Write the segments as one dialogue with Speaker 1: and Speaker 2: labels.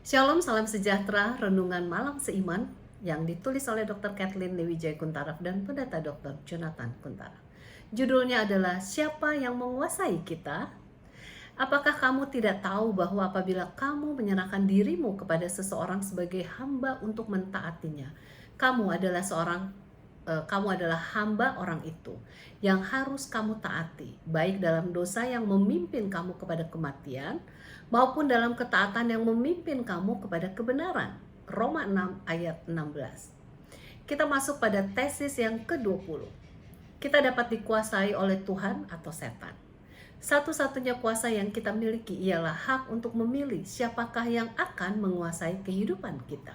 Speaker 1: Shalom, salam sejahtera, renungan malam seiman yang ditulis oleh Dr. Kathleen Lewijaya Kuntaraf dan Pendeta Dr. Jonathan Kuntaraf. Judulnya adalah Siapa yang Menguasai Kita? Apakah kamu tidak tahu bahwa apabila kamu menyerahkan dirimu kepada seseorang sebagai hamba untuk mentaatinya, kamu adalah hamba orang itu yang harus kamu taati, baik dalam dosa yang memimpin kamu kepada kematian maupun dalam ketaatan yang memimpin kamu kepada kebenaran. Roma 6 ayat 16. Kita masuk pada tesis yang ke-20. Kita dapat dikuasai oleh Tuhan atau setan. Satu-satunya kuasa yang kita miliki ialah hak untuk memilih siapakah yang akan menguasai kehidupan kita.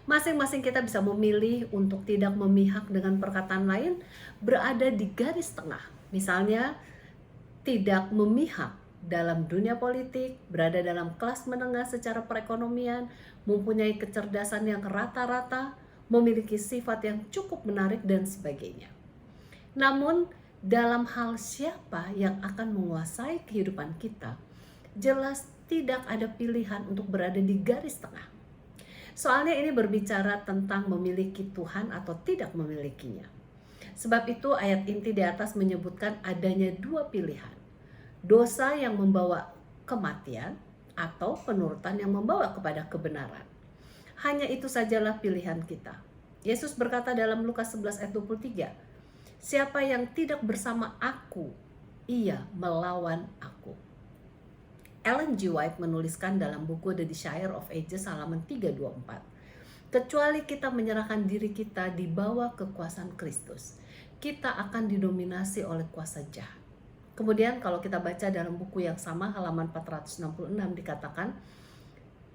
Speaker 1: Masing-masing kita bisa memilih untuk tidak memihak dengan perkataan lain, berada di garis tengah. Misalnya, tidak memihak dalam dunia politik, berada dalam kelas menengah secara perekonomian, mempunyai kecerdasan yang rata-rata, memiliki sifat yang cukup menarik, dan sebagainya. Namun, dalam hal siapa yang akan menguasai kehidupan kita, jelas tidak ada pilihan untuk berada di garis tengah. Soalnya ini berbicara tentang memiliki Tuhan atau tidak memilikinya. Sebab itu ayat inti di atas menyebutkan adanya dua pilihan. Dosa yang membawa kematian atau penurutan yang membawa kepada kebenaran. Hanya itu sajalah pilihan kita. Yesus berkata dalam Lukas 11 ayat 23, "Siapa yang tidak bersama aku, ia melawan aku." Ellen G. White menuliskan dalam buku The Desire of Ages halaman 324, kecuali kita menyerahkan diri kita di bawah kekuasaan Kristus, kita akan didominasi oleh kuasa jahat. Kemudian kalau kita baca dalam buku yang sama halaman 466 dikatakan,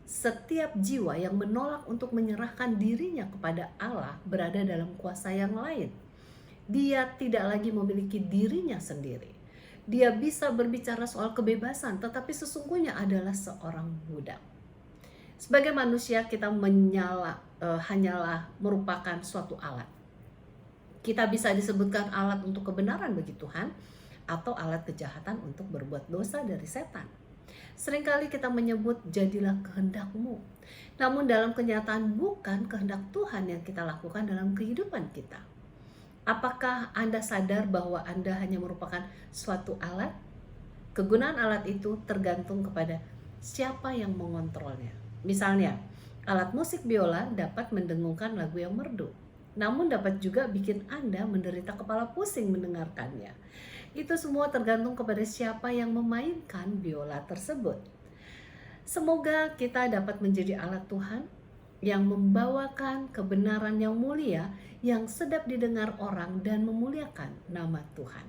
Speaker 1: setiap jiwa yang menolak untuk menyerahkan dirinya kepada Allah berada dalam kuasa yang lain. Dia tidak lagi memiliki dirinya sendiri. Dia bisa berbicara soal kebebasan, tetapi sesungguhnya adalah seorang budak. Sebagai manusia kita hanyalah merupakan suatu alat. Kita bisa disebutkan alat untuk kebenaran bagi Tuhan atau alat kejahatan untuk berbuat dosa dari setan. Seringkali kita menyebut jadilah kehendakmu. Namun dalam kenyataan bukan kehendak Tuhan yang kita lakukan dalam kehidupan kita. Apakah Anda sadar bahwa Anda hanya merupakan suatu alat? Kegunaan alat itu tergantung kepada siapa yang mengontrolnya. Misalnya, alat musik biola dapat mendengungkan lagu yang merdu, namun dapat juga bikin Anda menderita kepala pusing mendengarkannya. Itu semua tergantung kepada siapa yang memainkan biola tersebut. Semoga kita dapat menjadi alat Tuhan yang membawakan kebenaran yang mulia, yang sedap didengar orang dan memuliakan nama Tuhan.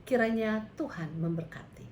Speaker 1: Kiranya Tuhan memberkati.